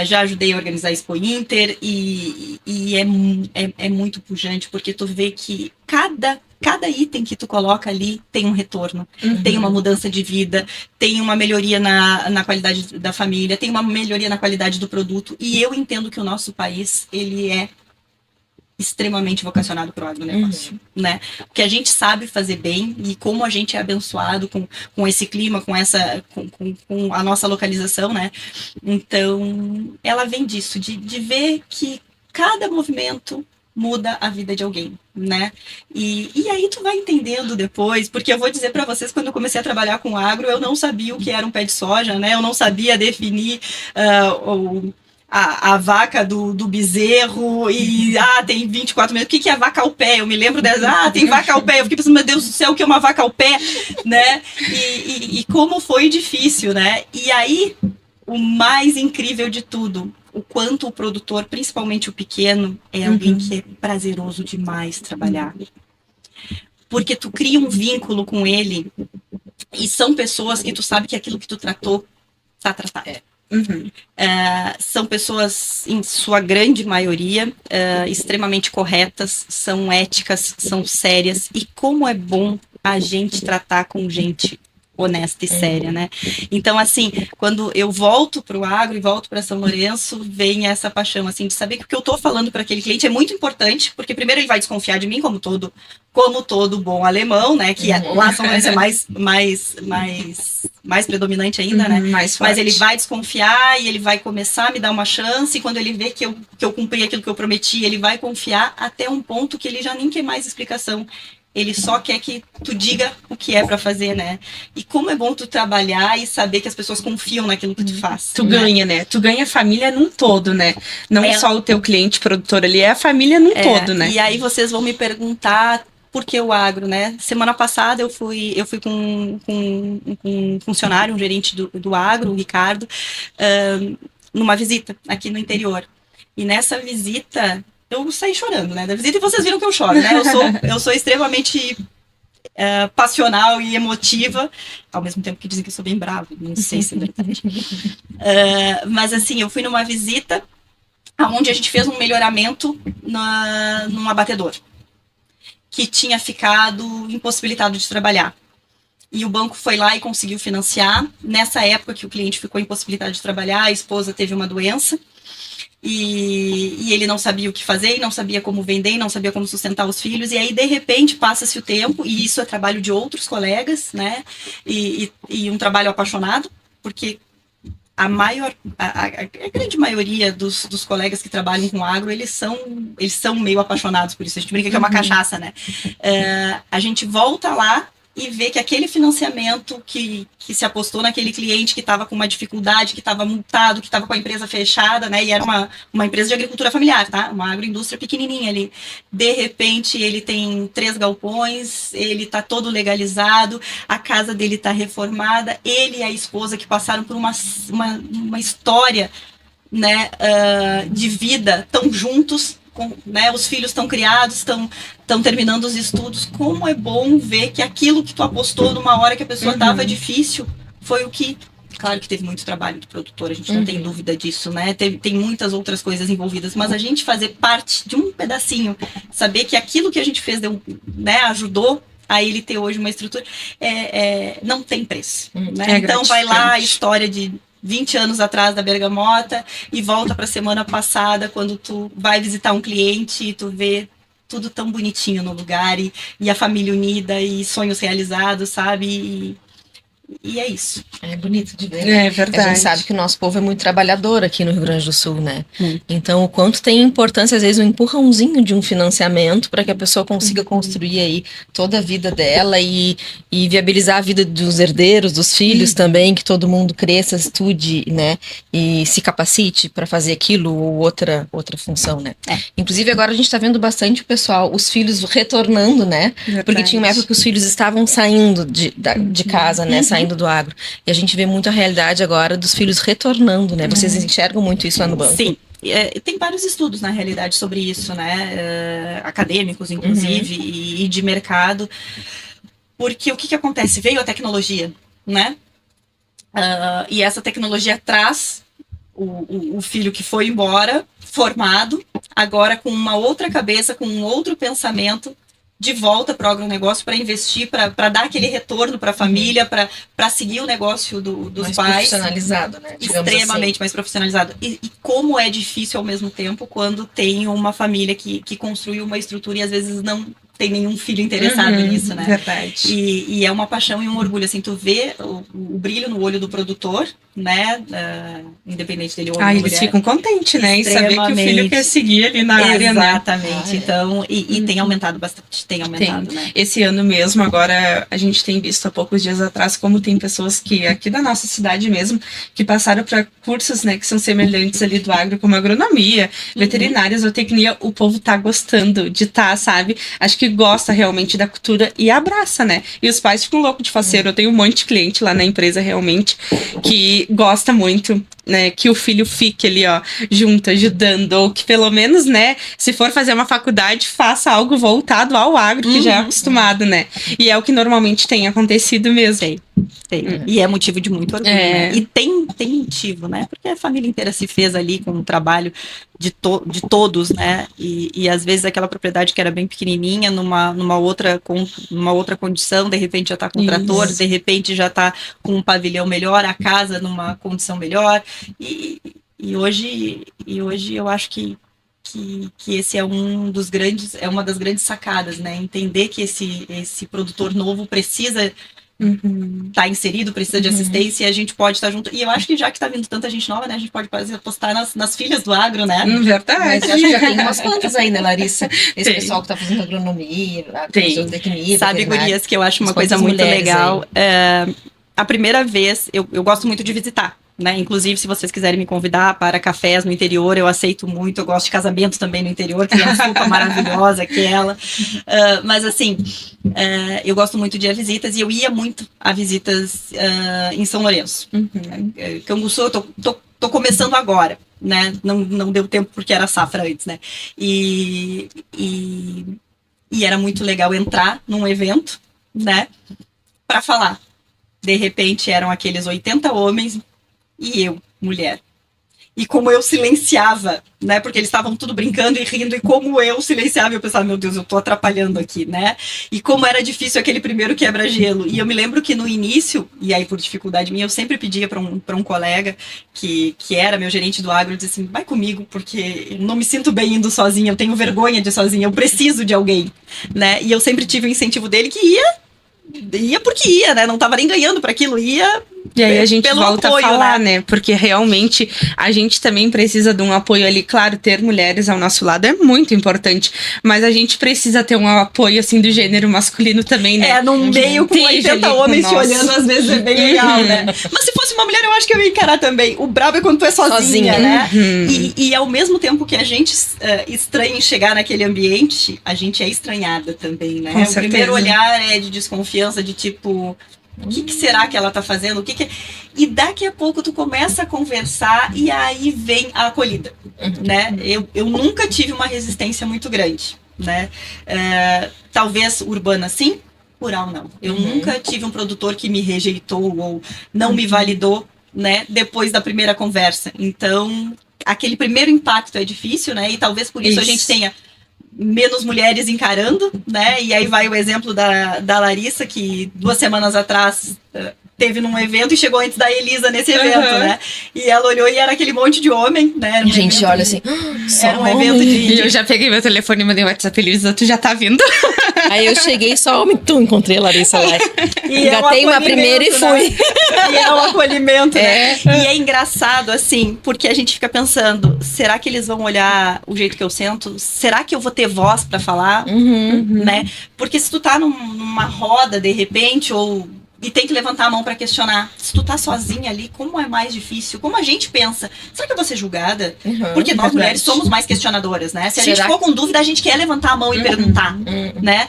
já ajudei a organizar a Expo Inter e é muito pujante, porque tu vê que cada item que tu coloca ali tem um retorno, tem uma mudança de vida, tem uma melhoria na qualidade da família, tem uma melhoria na qualidade do produto, e eu entendo que o nosso país, ele é extremamente vocacionado para o agronegócio, né? Porque a gente sabe fazer bem e como a gente é abençoado com esse clima, com a nossa localização, né? Então, ela vem disso, de ver que cada movimento muda a vida de alguém, né? E aí tu vai entendendo depois, porque eu vou dizer para vocês, quando eu comecei a trabalhar com agro, eu não sabia o que era um pé de soja, né? Eu não sabia definir a vaca do bezerro e tem 24 minutos. O que é vaca ao pé? Eu me lembro dessa, tem vaca ao pé. Eu fiquei pensando, meu Deus do céu, o que é uma vaca ao pé? Né? E como foi difícil, né? E aí, o mais incrível de tudo, o quanto o produtor, principalmente o pequeno, é alguém que é prazeroso demais trabalhar. Porque tu cria um vínculo com ele e são pessoas que tu sabe que aquilo que tu tratou, tá tratado. São pessoas, em sua grande maioria, extremamente corretas, são éticas, são sérias, e como é bom a gente tratar com gente honesta e séria, né? Então, assim, quando eu volto para o agro e volto para São Lourenço, vem essa paixão, assim, de saber que o que eu estou falando para aquele cliente é muito importante, porque primeiro ele vai desconfiar de mim, como todo bom alemão, né? Que lá São Lourenço é mais predominante ainda, né? Mais forte. Mas ele vai desconfiar e ele vai começar a me dar uma chance, e quando ele vê que eu cumpri aquilo que eu prometi, ele vai confiar até um ponto que ele já nem quer mais explicação. Ele só quer que tu diga o que é para fazer, né? E como é bom tu trabalhar e saber que as pessoas confiam naquilo que tu faz. Tu ganha, né? Tu ganha a família num todo, né? Não só o teu cliente produtor ali, é a família num todo, né? E aí vocês vão me perguntar por que o agro, né? Semana passada eu fui com um funcionário, um gerente do agro, o Ricardo, numa visita aqui no interior. E nessa visita eu saí chorando, né, da visita, e vocês viram que eu choro, né? Eu sou extremamente passional e emotiva, ao mesmo tempo que dizem que eu sou bem brava, não sei se é verdade. Mas assim, eu fui numa visita onde a gente fez um melhoramento num abatedor que tinha ficado impossibilitado de trabalhar. E o banco foi lá e conseguiu financiar. Nessa época que o cliente ficou impossibilitado de trabalhar, a esposa teve uma doença, e ele não sabia o que fazer, não sabia como vender, não sabia como sustentar os filhos, e aí de repente passa-se o tempo, e isso é trabalho de outros colegas, né, e um trabalho apaixonado, porque a grande maioria dos colegas que trabalham com agro, eles são meio apaixonados por isso, a gente brinca que é uma cachaça, né. A gente volta lá e ver que aquele financiamento que se apostou naquele cliente que estava com uma dificuldade, que estava multado, que estava com a empresa fechada, né? E era uma empresa de agricultura familiar, tá? Uma agroindústria pequenininha ali. De repente, ele tem 3 galpões, ele está todo legalizado, a casa dele está reformada, ele e a esposa que passaram por uma história, né, de vida, tão juntos, né, os filhos estão criados, estão terminando os estudos. Como é bom ver que aquilo que tu apostou numa hora que a pessoa estava difícil foi o que... Claro que teve muito trabalho do produtor, a gente não tem dúvida disso, né? Tem muitas outras coisas envolvidas, mas a gente fazer parte de um pedacinho, saber que aquilo que a gente fez né, ajudou a ele ter hoje uma estrutura, não tem preço. Né? Então vai lá a história de 20 anos atrás da bergamota e volta para a semana passada, quando tu vai visitar um cliente e tu vê tudo tão bonitinho no lugar e a família unida e sonhos realizados, sabe? E é isso. É bonito de ver. É verdade. A gente sabe que o nosso povo é muito trabalhador aqui no Rio Grande do Sul, né? Então, o quanto tem importância, às vezes, um empurrãozinho de um financiamento para que a pessoa consiga construir aí toda a vida dela e viabilizar a vida dos herdeiros, dos filhos também, que todo mundo cresça, estude, né? E se capacite para fazer aquilo ou outra função, né? Inclusive, agora a gente está vendo bastante o pessoal, os filhos retornando, né? Verdade. Porque tinha uma época que os filhos estavam saindo de casa, né? Saindo do agro. E a gente vê muito a realidade agora dos filhos retornando, né? Vocês enxergam muito isso lá no banco? Sim. Tem vários estudos, na realidade, sobre isso, né? Acadêmicos, inclusive, e de mercado. Porque o que acontece? Veio a tecnologia, né? E essa tecnologia traz o filho que foi embora, formado, agora com uma outra cabeça, com um outro pensamento, de volta para o agronegócio, para investir, para dar aquele retorno para a família, para seguir o negócio dos mais pais. Profissionalizado, né? Extremamente mais profissionalizado. E como é difícil ao mesmo tempo quando tem uma família que construi uma estrutura e às vezes não tem nenhum filho interessado nisso, né? Verdade. E é uma paixão e um orgulho, assim, tu vê o brilho no olho do produtor, né? Independente dele ou não. Eles ficam contentes, né? Em saber que o filho quer seguir ali na área, né? Exatamente. Então, e tem aumentado bastante, tem aumentado, né? Esse ano mesmo, agora, a gente tem visto há poucos dias atrás como tem pessoas que, aqui da nossa cidade mesmo, que passaram para cursos, né, que são semelhantes ali do agro, como agronomia, veterinária, zootecnia, o povo tá gostando de sabe? Acho que gosta realmente da cultura e abraça, né? E os pais ficam loucos de faceiro. Eu tenho um monte de cliente lá na empresa, realmente, que gosta muito, né, que o filho fique ali, ó, junto, ajudando, ou que pelo menos, né, se for fazer uma faculdade, faça algo voltado ao agro, que já é acostumado, né? E é o que normalmente tem acontecido mesmo. Tem. E é motivo de muito orgulho, né? E tem motivo, né? Porque a família inteira se fez ali com o trabalho de todos, né? E às vezes aquela propriedade que era bem pequenininha, numa outra condição, de repente já está com trator, de repente já está com um pavilhão melhor, a casa numa condição melhor. E hoje eu acho que esse é uma das grandes sacadas, né? Entender que esse produtor novo precisa tá inserido, precisa de assistência, e a gente pode estar junto. E eu acho que já que tá vindo tanta gente nova, né, a gente pode apostar nas filhas do agro, né? Verdade. Mas eu acho que já tem umas quantas aí, né, Larissa? Esse pessoal que tá fazendo agronomia, zootecnia, sabe, gurias, que eu acho uma coisa muito legal. A primeira vez, eu gosto muito de visitar, né? Inclusive, se vocês quiserem me convidar para cafés no interior, eu aceito muito. Eu gosto de casamento também no interior, que é uma sopa maravilhosa aquela. Mas assim, eu gosto muito de ir a visitas, e eu ia muito a visitas em São Lourenço. Canguçu, eu tô começando agora, né? Não deu tempo porque era safra antes, né? E era muito legal entrar num evento, né? Para falar. De repente eram aqueles 80 homens e eu, mulher. E como eu silenciava, né? Porque eles estavam tudo brincando e rindo, e como eu silenciava, eu pensava, meu Deus, eu tô atrapalhando aqui, né? E como era difícil aquele primeiro quebra-gelo. E eu me lembro que no início, e aí por dificuldade minha, eu sempre pedia para um colega que era meu gerente do agro, eu dizia assim, vai comigo, porque eu não me sinto bem indo sozinha, eu tenho vergonha de ir sozinha, eu preciso de alguém, né? E eu sempre tive o incentivo dele que ia ia porque ia, né? Não tava nem ganhando para aquilo, ia. E aí a gente pelo volta apoio, a falar, né? Porque realmente a gente também precisa de um apoio ali. Claro, ter mulheres ao nosso lado é muito importante, mas a gente precisa ter um apoio, assim, do gênero masculino também, né? Num meio com Esteja 80 ali homens com te nós. olhando, às vezes é bem legal, né? Mas se fosse uma mulher, eu acho que eu ia encarar também. O brabo é quando tu é sozinha, né? E ao mesmo tempo que a gente estranha em chegar naquele ambiente, a gente é estranhada também, né? Com o certeza. primeiro olhar é de desconfiança, de tipo... O que será que ela tá fazendo? E daqui a pouco tu começa a conversar e aí vem a acolhida, né? Eu nunca tive uma resistência muito grande, né? Talvez urbana sim, rural não. Eu nunca tive um produtor que me rejeitou ou não me validou, né? Depois da primeira conversa. Então, aquele primeiro impacto é difícil, né? E talvez por isso a gente tenha menos mulheres encarando, né? E aí vai o exemplo da Larissa, que 2 semanas atrás teve num evento e chegou antes da Elisa nesse evento, né? E ela olhou e era aquele monte de homem, né? E a gente olha assim, Era um evento E eu já peguei meu telefone e mandei um WhatsApp, Elisa, tu já tá vindo? Aí eu cheguei só homem, encontrei a Larissa lá. E Engatei uma primeira e fui. Né? E é um acolhimento, né? E é engraçado, assim, porque a gente fica pensando, será que eles vão olhar o jeito que eu sento? Será que eu vou ter voz pra falar? Né? Porque se tu tá numa roda, de repente, e tem que levantar a mão pra questionar. Se tu tá sozinha ali, como é mais difícil? Como a gente pensa? Será que eu vou ser julgada? Porque nós mulheres somos mais questionadoras, né? Se a gente for com dúvida, a gente quer levantar a mão e perguntar, né?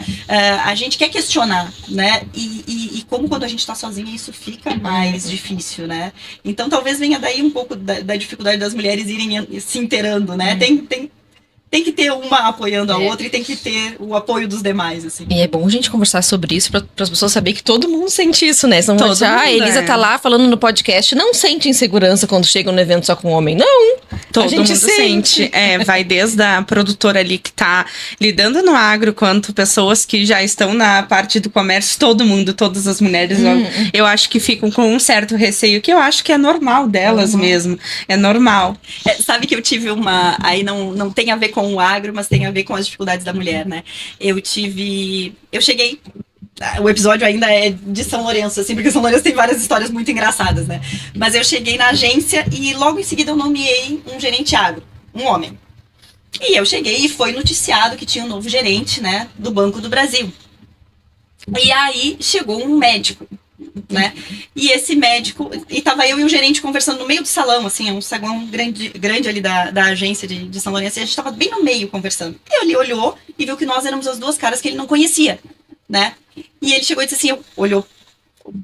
A gente quer questionar, né? E como quando a gente tá sozinha, isso fica mais difícil, né? Então talvez venha daí um pouco da dificuldade das mulheres irem se inteirando, né? Tem que ter uma apoiando a outra e tem que ter o apoio dos demais, assim. E é bom a gente conversar sobre isso para as pessoas saberem que todo mundo sente isso, né? Senão Todo a mundo, Elisa tá lá falando no podcast, não sente insegurança quando chega no evento só com homem. Não! Todo a gente mundo sente. Vai desde a produtora ali que tá lidando no agro, quanto pessoas que já estão na parte do comércio, todo mundo, todas as mulheres, eu acho que ficam com um certo receio, que eu acho que é normal delas mesmo. É normal. Sabe que eu tive aí não tem a ver com o agro, mas tem a ver com as dificuldades da mulher, né? Eu cheguei, o episódio ainda é de São Lourenço, assim, porque São Lourenço tem várias histórias muito engraçadas, né? Mas eu cheguei na agência e logo em seguida eu nomeei um gerente agro, um homem. E eu cheguei e foi noticiado que tinha um novo gerente, né, do Banco do Brasil. E aí chegou um médico, né? E esse médico, e tava eu e o gerente conversando no meio do salão, assim, um saguão grande ali da agência de São Lourenço, e a gente tava bem no meio conversando. E ele olhou e viu que nós éramos as 2 caras que ele não conhecia, né? E ele chegou e disse assim, olhou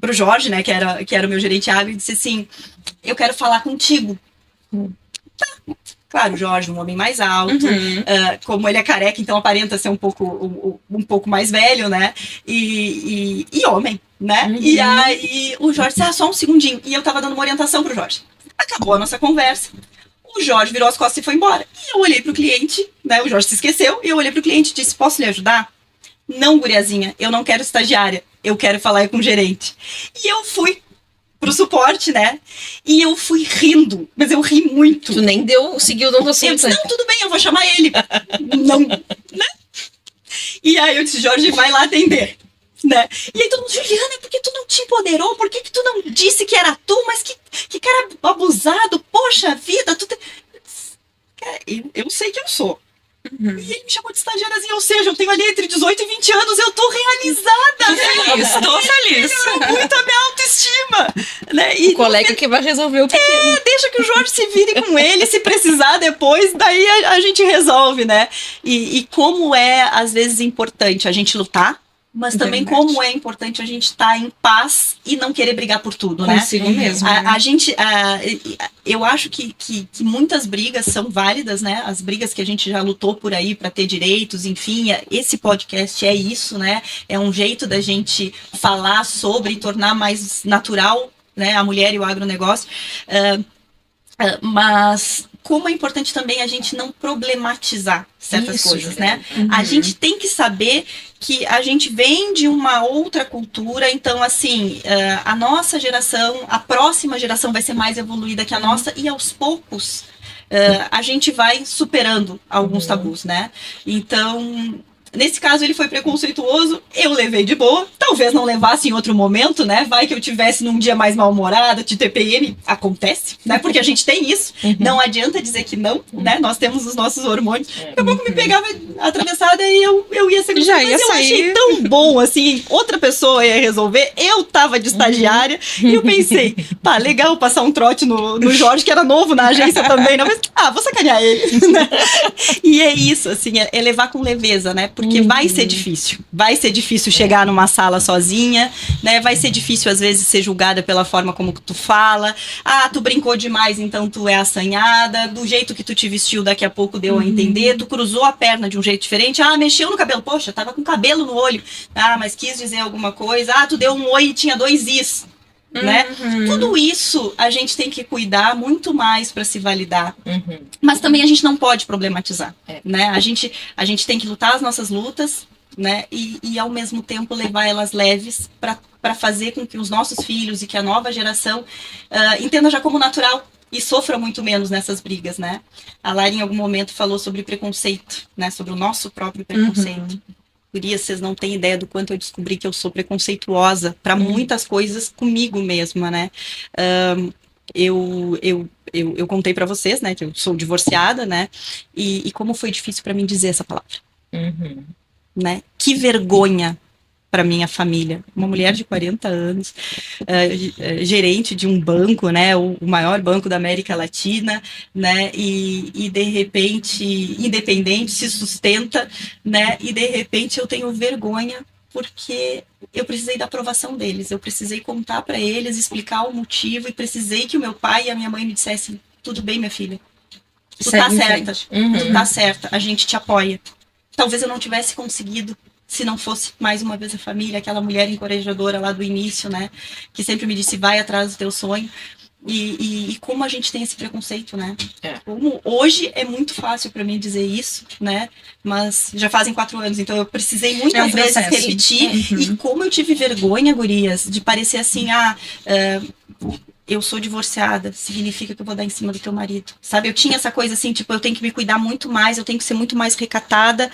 pro Jorge, né, que era o meu gerente agro, e disse assim, eu quero falar contigo. Tá. Claro, o Jorge, um homem mais alto, como ele é careca, então aparenta ser um pouco mais velho, né? E homem, né? E aí o Jorge disse, só um segundinho. E eu tava dando uma orientação pro Jorge. Acabou a nossa conversa. O Jorge virou as costas e foi embora. E eu olhei pro cliente, né? O Jorge se esqueceu, e eu olhei pro cliente e disse, posso lhe ajudar? Não, guriazinha, eu não quero estagiária, eu quero falar com o gerente. E eu fui pro suporte, né? E eu fui rindo, mas eu ri muito. Tu nem seguiu dando assunto. Eu disse, não, tudo bem, eu vou chamar ele. Não, né? E aí eu disse, Jorge, vai lá atender. Né? E aí todo mundo, Juliana, por que tu não te empoderou? Por que tu não disse que era tu? Mas que cara abusado, poxa vida. Cara, eu sei que eu sou. E ele me chamou de estagiáriazinha, ou seja, eu tenho ali entre 18 e 20 anos, eu tô realizada, né? Estou feliz. Muito a minha autoestima, né? E o colega que vai resolver o pequeno. Deixa que o Jorge se vire com ele, se precisar depois, daí a gente resolve, né? E como é, às vezes, importante a gente lutar, mas também como é importante a gente estar em paz e não querer brigar por tudo, né? Consigo mesmo. Eu acho que muitas brigas são válidas, né? As brigas que a gente já lutou por aí para ter direitos, enfim, esse podcast é isso, né? É um jeito da gente falar sobre e tornar mais natural, né, a mulher e o agronegócio. Mas como é importante também a gente não problematizar certas coisas, né? A gente tem que saber que a gente vem de uma outra cultura, então, assim, a nossa geração, a próxima geração vai ser mais evoluída que a nossa, e aos poucos a gente vai superando alguns tabus, né? Então, Nesse caso, ele foi preconceituoso, eu levei de boa. Talvez não levasse em outro momento, né? Vai que eu tivesse num dia mais mal-humorada, de TPM, acontece, né? Porque a gente tem isso. Não adianta dizer que não, né? Nós temos os nossos hormônios. Daqui a pouco me pegava atravessada e eu ia ser... Já mas ia eu sair. achei tão bom, assim, outra pessoa ia resolver. Eu tava de estagiária e eu pensei, pá, legal passar um trote no Jorge, que era novo na agência também, né? Mas, vou sacanear ele, né? E é isso, assim, é levar com leveza, né? Porque vai ser difícil. Vai ser difícil chegar numa sala sozinha, né? Vai ser difícil, às vezes, ser julgada pela forma como tu fala. Tu brincou demais, então tu é assanhada. Do jeito que tu te vestiu, daqui a pouco deu a entender. Tu cruzou a perna de um jeito diferente. Mexeu no cabelo. Poxa, tava com cabelo no olho. Mas quis dizer alguma coisa. Tu deu um oi e tinha 2 is. Né? Tudo isso a gente tem que cuidar muito mais para se validar. Mas também a gente não pode problematizar. Né? A gente tem que lutar as nossas lutas, né? E ao mesmo tempo levar elas leves para fazer com que os nossos filhos e que a nova geração entenda já como natural e sofra muito menos nessas brigas, né? A Lari em algum momento falou sobre preconceito, né? Sobre o nosso próprio preconceito. Gurias, vocês não têm ideia do quanto eu descobri que eu sou preconceituosa para muitas coisas comigo mesma, né? Eu contei para vocês, né, que eu sou divorciada, né? E como foi difícil para mim dizer essa palavra, né? Que vergonha para minha família. Uma mulher de 40 anos, gerente de um banco, né? O maior banco da América Latina, né? E de repente, independente, se sustenta, né? E de repente eu tenho vergonha porque eu precisei da aprovação deles. Eu precisei contar para eles, explicar o motivo e precisei que o meu pai e a minha mãe me dissessem: tudo bem, minha filha. Tu tá certa. Tu tá certa. A gente te apoia. Talvez eu não tivesse conseguido se não fosse, mais uma vez, a família, aquela mulher encorajadora lá do início, né? Que sempre me disse, vai atrás do teu sonho. E como a gente tem esse preconceito, né? Como hoje é muito fácil para mim dizer isso, né? Mas já fazem 4 anos, então eu precisei muitas vezes repetir. E como eu tive vergonha, gurias, de parecer assim, eu sou divorciada, significa que eu vou dar em cima do teu marido, sabe? Eu tinha essa coisa assim, tipo, eu tenho que me cuidar muito mais, eu tenho que ser muito mais recatada,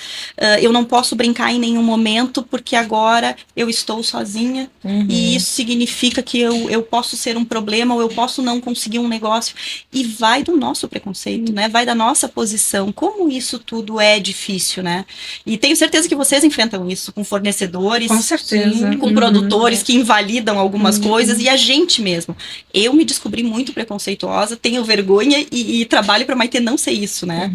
eu não posso brincar em nenhum momento, porque agora eu estou sozinha, e isso significa que eu posso ser um problema, ou eu posso não conseguir um negócio, e vai do nosso preconceito, né? Vai da nossa posição, como isso tudo é difícil, né? E tenho certeza que vocês enfrentam isso com fornecedores, com certeza, com produtores que invalidam algumas coisas, e a gente mesmo. Eu me descobri muito preconceituosa, tenho vergonha e trabalho para Maitê não ser isso, né?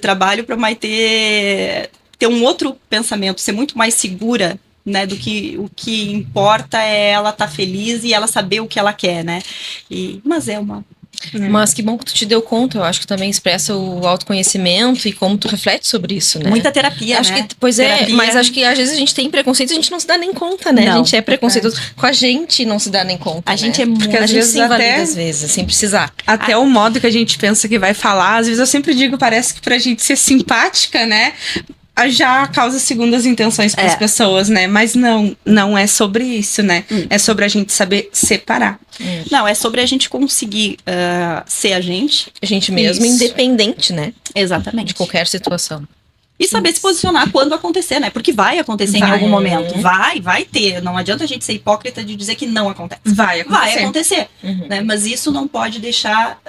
Trabalho para Maitê ter um outro pensamento, ser muito mais segura, né? Do que o que importa é ela estar feliz e ela saber o que ela quer, né? Mas é uma... Mas que bom que tu te deu conta, eu acho que também expressa o autoconhecimento e como tu reflete sobre isso, né? Muita terapia, acho né? Que, pois terapia. Mas acho que às vezes a gente tem preconceito e a gente não se dá nem conta, né? Não, a gente é preconceituoso. Com a gente não se dá nem conta, a gente é muito... Porque às vezes se invalida às vezes, sem precisar. Até o modo que a gente pensa que vai falar, às vezes eu sempre digo, parece que pra gente ser simpática, né? Já causa segundas intenções para as pessoas, né? Mas não é sobre isso, né? É sobre a gente saber separar. Não, é sobre a gente conseguir ser a gente mesmo, independente, né? Exatamente. De qualquer situação. E saber se posicionar quando acontecer, né? Porque vai acontecer em algum momento. Vai ter. Não adianta a gente ser hipócrita de dizer que não acontece. Vai acontecer. Né? Mas isso não pode deixar...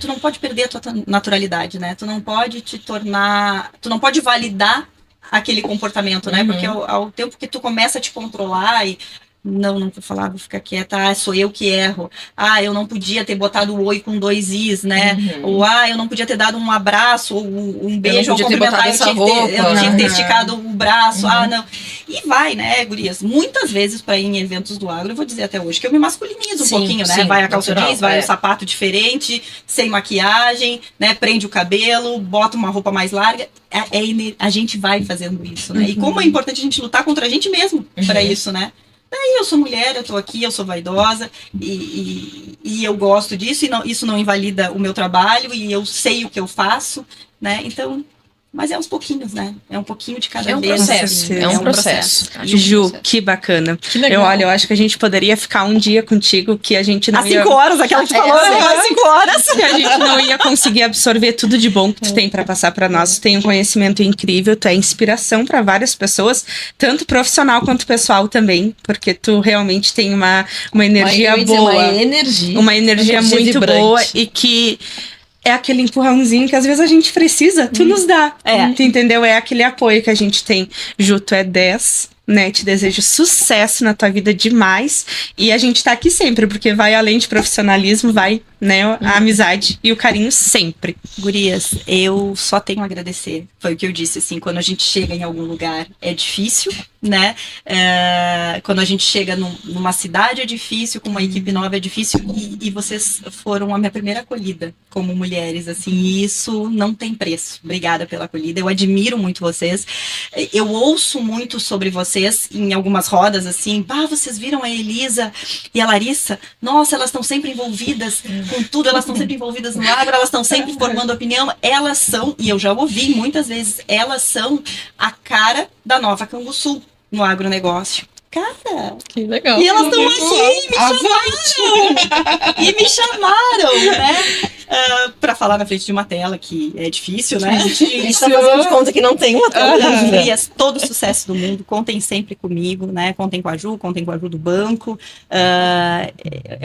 Tu não pode perder a tua naturalidade, né? Tu não pode te tornar... Tu não pode validar aquele comportamento, né? Porque ao tempo que tu começa a te controlar e... Não vou falar, vou ficar quieta. Sou eu que erro. Eu não podia ter botado o oi com 2 is, né? Ou eu não podia ter dado um abraço ou um beijo ao cumprimentar. Eu tinha que ter esticado o braço. Não. E vai, né, gurias? Muitas vezes para ir em eventos do agro, eu vou dizer até hoje que eu me masculinizo um pouquinho, né? Vai a calça jeans, vai o sapato diferente, sem maquiagem, né? Prende o cabelo, bota uma roupa mais larga. A gente vai fazendo isso, né? E como é importante a gente lutar contra a gente mesmo para isso, né? Daí eu sou mulher, eu tô aqui, eu sou vaidosa e eu gosto disso, e isso não invalida o meu trabalho, e eu sei o que eu faço, né? Então, Mas é aos pouquinhos, né? É um pouquinho de cada É um vez. processo. É um processo. Acho Ju, processo. que bacana. Que legal. Eu acho que a gente poderia ficar um dia contigo que a gente não Às ia... 5 horas, aquela que falou, às 5 horas. Que a gente não ia conseguir absorver tudo de bom que tu tem pra passar pra nós. Tu tem um conhecimento incrível, tu é inspiração pra várias pessoas, tanto profissional quanto pessoal também, porque tu realmente tem uma energia boa. Uma energia muito vibrante. boa e que é aquele empurrãozinho que às vezes a gente precisa, tu nos dá. Tu entendeu? É aquele apoio que a gente tem. Ju, tu é 10, né? Te desejo sucesso na tua vida demais. E a gente tá aqui sempre, porque vai além de profissionalismo, vai, né? A amizade e o carinho sempre. Gurias, eu só tenho a agradecer. Foi o que eu disse, assim, quando a gente chega em algum lugar é difícil, né? Quando a gente chega numa cidade é difícil, com uma equipe nova é difícil, e vocês foram a minha primeira acolhida como mulheres, assim, e isso não tem preço. Obrigada pela acolhida, eu admiro muito vocês. Eu ouço muito sobre vocês em algumas rodas, assim, vocês viram a Elisa e a Larissa? Nossa, elas estão sempre envolvidas com tudo, elas estão sempre envolvidas no agro, elas estão sempre formando opinião, elas são, e eu já ouvi muitas vezes, elas são a cara da Nova Canguçu no agronegócio. Cara, Que legal. e elas estão aqui, me chamaram, né? Pra falar na frente de uma tela, que é difícil, né? A gente tá fazendo de conta que não tem uma tela. Gurias, todo o sucesso do mundo, contem sempre comigo, né? Contem com a Ju do banco. É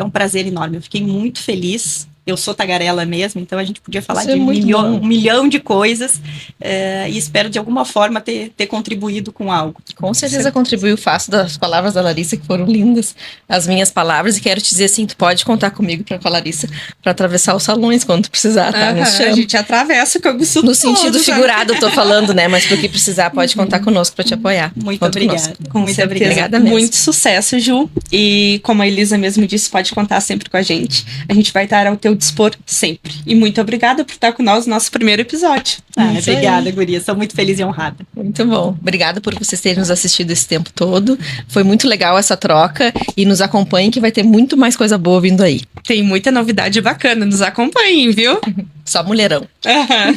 um prazer enorme, eu fiquei muito feliz. Eu sou tagarela mesmo, então a gente podia falar Isso é de muito bom. um milhão de coisas, e espero de alguma forma ter contribuído com algo. Com certeza contribuiu, faço das palavras da Larissa, que foram lindas, as minhas palavras, e quero te dizer assim, tu pode contar comigo com a Larissa para atravessar os salões quando tu precisar, tá? Nos A chama. gente atravessa o Canguçu No todo, sentido sabe? figurado, eu tô falando, né? Mas pro que precisar, pode contar conosco para te apoiar. Muito Conta obrigada. conosco. Com Muito certeza. obrigada. Obrigada mesmo. Muito sucesso, Ju. E como a Elisa mesmo disse, pode contar sempre com a gente. A gente vai estar ao teu dispor sempre. E muito obrigada por estar com nós no nosso primeiro episódio. Isso Obrigada, guria. Sou muito feliz e honrada. Muito bom. Obrigada por vocês terem nos assistido esse tempo todo. Foi muito legal essa troca e nos acompanhem que vai ter muito mais coisa boa vindo aí. Tem muita novidade bacana. Nos acompanhem, viu? Só mulherão. Aham.